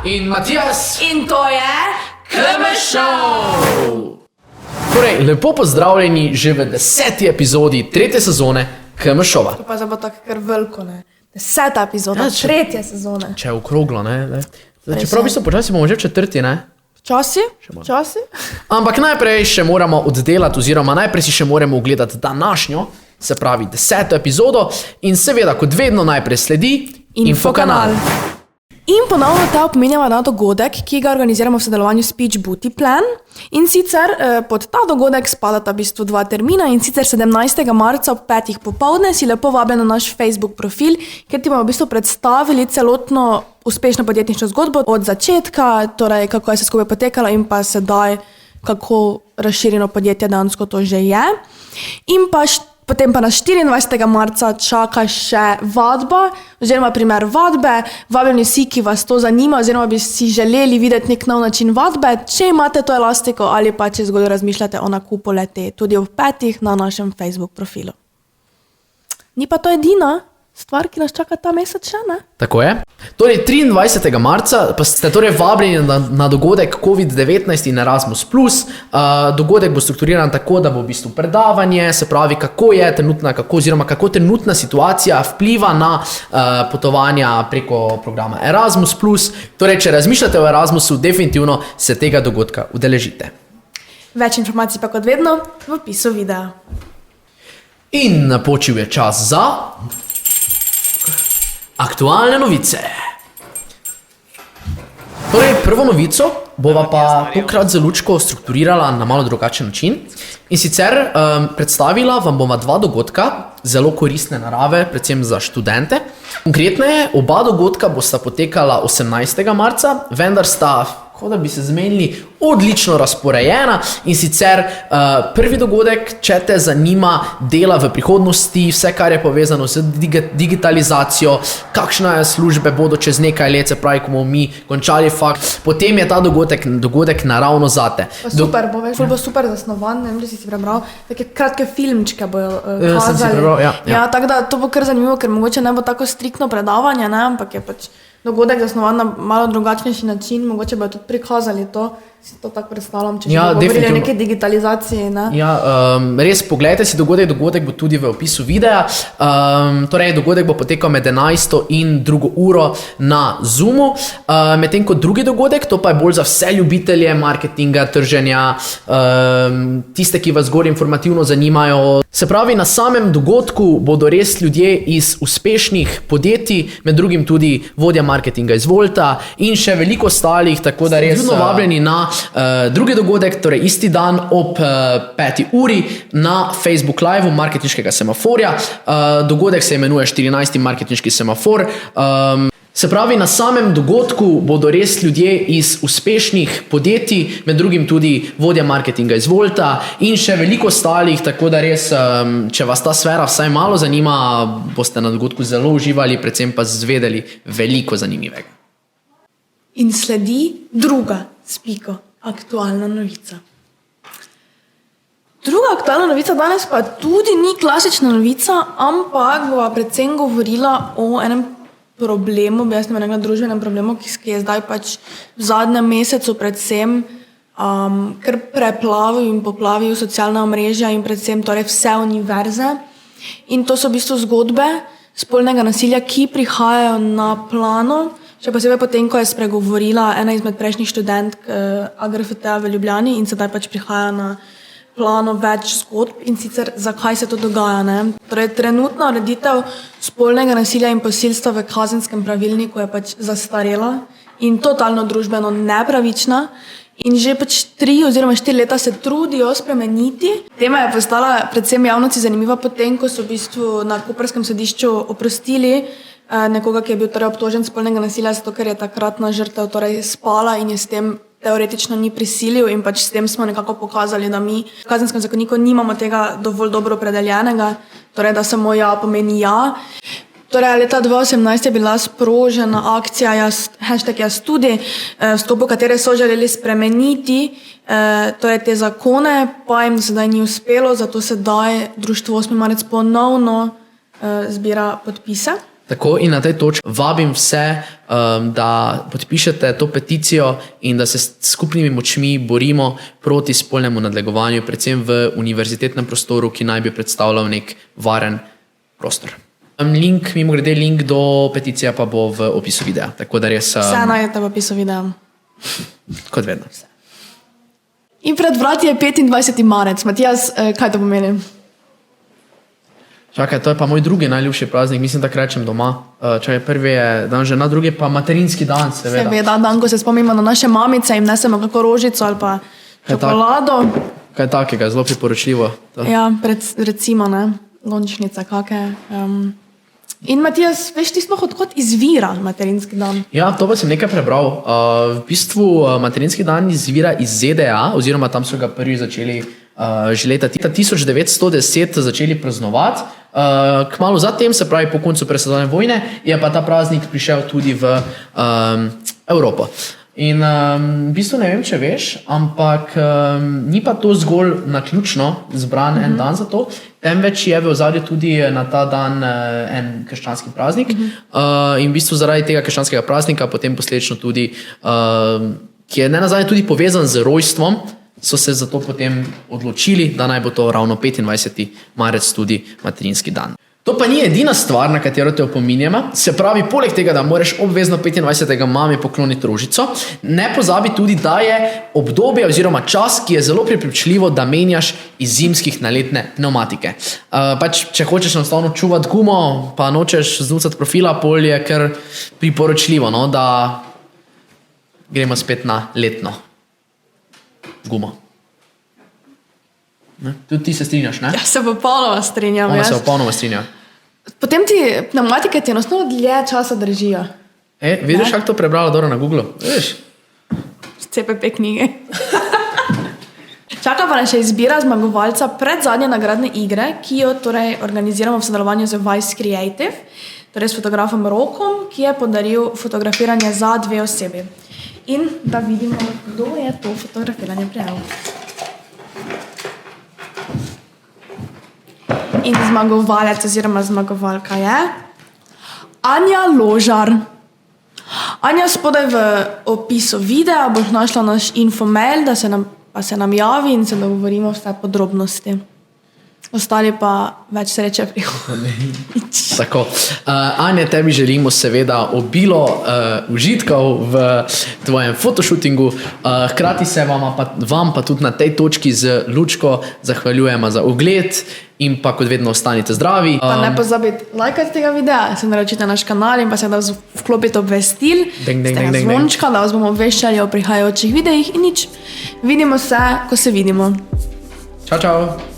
in Matijas in to je KMŠOW. Torej, lepo pozdravljeni že v 10. epizodi 3. sezone KMŠOWa. To pa je tako kar veliko, ne? 10. epizoda, 3. sezone. Če je okroglo, ne? Čeprav v bistvu počasi bomo že v 4., ne? Časi? Ampak najprej še moramo oddelati, oziroma najprej si še moramo ogledati današnjo, se pravi 10. epizodo in seveda, kot vedno, najprej sledi Infokanal. In ponovno te opominjava na dogodek, ki ga organiziramo v sodelovanju s Speech Booty Plan. In sicer pod ta dogodek spadata v bistvu 2 termina, in sicer 17. marca ob 5. popoldne si lepo vabljen na naš Facebook profil, kjer ti bomo v bistvu predstavili celotno uspešno podjetniško zgodbo od začetka, torej kako je se skupaj potekalo in pa sedaj, kako razširjeno podjetje dejansko to že je. In pa potem pa na 24. marca čaka še vadba, oziroma primer vadbe. Vabljeni vsi, ki vas to zanima, oziroma bi si želeli videti nek nov način vadbe, če imate to elastiko ali pa če zgolj razmišljate o nakupu le-te, tudi ob 5. na našem Facebook profilu. Ni pa to edina stvar, ki nas čaka ta mesec še, ne? Tako je. Torej, 23. marca pa ste torej vabljeni na dogodek COVID-19 in Erasmus+. Dogodek bo strukturiran tako, da bo v bistvu predavanje, se pravi, kako trenutna situacija vpliva na potovanja preko programa Erasmus+. Torej, če razmišljate o Erasmusu, definitivno se tega dogodka udeležite. Več informacij pa kot vedno v opisu videa. In napočil je čas za aktualne novice. Torej, prvo novico bova pa tokrat za lučko strukturirala na malo drugačen način. In sicer predstavila vam bova 2 dogodka, zelo koristne narave, predvsem za študente. Konkretneje, oba dogodka bosta potekala 18. marca, vendar sta, kot da bi se zmenili, odlično razporejena. In sicer prvi dogodek, če te zanima dela v prihodnosti, vse, kar je povezano z digitalizacijo, kakšne službe bodo čez nekaj let, se pravi, ko bomo mi končali fakt, potem je ta dogodek naravno zate. Super, bo super zasnovan, ne vem, če si prebral, take kratke filmčke bojo kazali. Sem si prebral, ja. Tako da to bo kar zanimivo, ker mogoče ne bo tako striktno predavanje, ne, ampak je pač dogodek zasnovan na malo drugačnejši način, mogoče bojo tudi prikazali to, si to tako predstavljam, če govorili o neke digitalizaciji, ne? Ja, res, pogledajte si dogodek bo tudi v opisu videa. Torej, dogodek bo potekal med 11. in 2. uro na Zoomu, medtem kot drugi dogodek, to pa je bolj za vse ljubitelje marketinga, trženja, tiste, ki vas zgolj informativno zanimajo. Se pravi, na samem dogodku bodo res ljudje iz uspešnih podjetij, med drugim tudi vodja marketinga iz Volta in še veliko ostalih, tako da res vabljeni na drugi dogodek, torej isti dan ob 5. uri na Facebook Live marketinškega semaforja. Dogodek se imenuje 14. marketinški semafor. Se pravi, na samem dogodku bodo res ljudje iz uspešnih podjetij, med drugim tudi vodja marketinga iz Volta in še veliko ostalih, tako da res, če vas ta sfera vsaj malo zanima, boste na dogodku zelo uživali, predvsem pa zvedeli veliko zanimivega. In sledi druga aktualna novica. Druga aktualna novica danes pa tudi ni klasična novica, ampak bova predvsem govorila o enem problemu, družbenem problemu, ki je zdaj pač v zadnjem mesecu predvsem kar preplavil in poplavil socialna omrežja in predvsem torej vse univerze. In to so v bistvu zgodbe spolnega nasilja, ki prihajajo na plano, še posebej potem, ko je spregovorila ena izmed prejšnjih študentk AGRFT-a v Ljubljani in sedaj pač prihaja na plano več zgodb in sicer zakaj se to dogaja, ne? Torej, trenutna ureditev spolnega nasilja in posilstva v kazenskem pravilniku je pač zastarela in totalno družbeno nepravična in že pač 3 oziroma 4 leta se trudijo spremeniti. Tema je postala predvsem javnosti zanimiva potem, ko so v bistvu na koprskem sodišču oprostili nekoga, ki je bil torej obtožen spolnega nasilja, zato ker je takratna žrtev torej spala in je s tem teoretično ni prisilil in pač s tem smo nekako pokazali, da mi v kazenskem zakoniku nimamo tega dovolj dobro opredeljenega, torej da samo ja pomeni ja. Torej, leta 2018 je bila sprožena akcija #jaz tudi, v sklopu katere so želeli spremeniti torej te zakone, pa jim sedaj ni uspelo, zato sedaj društvo 8. marec ponovno zbira podpise. Tako in na tej točki vabim vse, da podpišete to peticijo in da se s skupnimi močmi borimo proti spolnemu nadlegovanju, predvsem v univerzitetnem prostoru, ki naj bi predstavljal nek varen prostor. Mimogrede, link do peticije pa bo v opisu videa. Tako da res... Vse najdete v opisu videa. Kot vedno. In pred vrati je 25. marec. Matijas, kaj to pomeni? Čakaj, to je pa moj drugi najljubši praznik, mislim, da rečem doma. Čakaj, prvi je dan žena, drugi pa materinski dan, seveda. Seveda, dan, ko se spomnimo na naše mamice in nesemo kako rožico ali pa čokolado. Kaj takega, zelo priporočljivo. To. Ja, recimo, ne, lončnice kake. In Matijas, veš ti sploh odkot izvira materinski dan? Ja, to pa sem nekaj prebral. V bistvu materinski dan izvira iz ZDA, oziroma tam so ga prvi začeli že leta 1910 začeli praznovati. Kmalu zatem, se pravi po koncu prve svetovne vojne, je pa ta praznik prišel tudi v Evropo. In v bistvu ne vem, če veš, ampak ni pa to zgolj naključno zbran en dan za to, temveč je v ozadju tudi na ta dan en krščanski praznik. In v bistvu zaradi tega krščanskega praznika potem posledično tudi, ki je nenazadnje tudi povezan z rojstvom, so se zato potem odločili, da naj bo to ravno 25. marec tudi materinski dan. To pa ni edina stvar, na katero te opominjamo. Se pravi, poleg tega, da moraš obvezno 25. mami pokloniti rožico, ne pozabi tudi, da je obdobje oziroma čas, ki je zelo prepričljivo, da menjaš iz zimskih na letne pneumatike. Pač, če hočeš enostavno čuvati gumo, pa nočeš znucati profila, pol je kar priporočljivo, no, da gremo spet na letno gumo. Ne? Tudi ti se strinjaš, ne? Ja, se popolnoma strinjam. Ona se popolnoma strinja. Potem ti pneumatike ti enostavno dlje časa držijo. Vidiš, kako to prebrala Dora na Googlu? Vidiš? CPP knjige. Čaka pa nas še izbira zmagovalca pred zadnje nagradne igre, ki jo torej organiziramo v sodelovanju z Vice Creative, torej s fotografom Rokom, ki je podaril fotografiranje za 2 osebi. In da vidimo, kdo je to fotografiranje prijel. In zmagovalec oziroma zmagovalka je Anja Ložar. Anja, spodaj v opisu videa boš našla naš infomail, da se nam javi in se dogovorimo vse podrobnosti. Ostali pa več sreče prihodnje. Tako. Anja, tebi želimo seveda obilo užitkov v tvojem fotoshootingu. Hkrati se vam pa tudi na tej točki z Lučko zahvaljujemo za ogled in pa kot vedno ostanite zdravi. Pa ne pozabite lajkati tega videa, se naročite naš kanal in pa se da vklopite obvestil z tega zvončka, da vas bomo obveščali o prihajajočih videih in nič. Vidimo se, ko se vidimo. Čau, čau.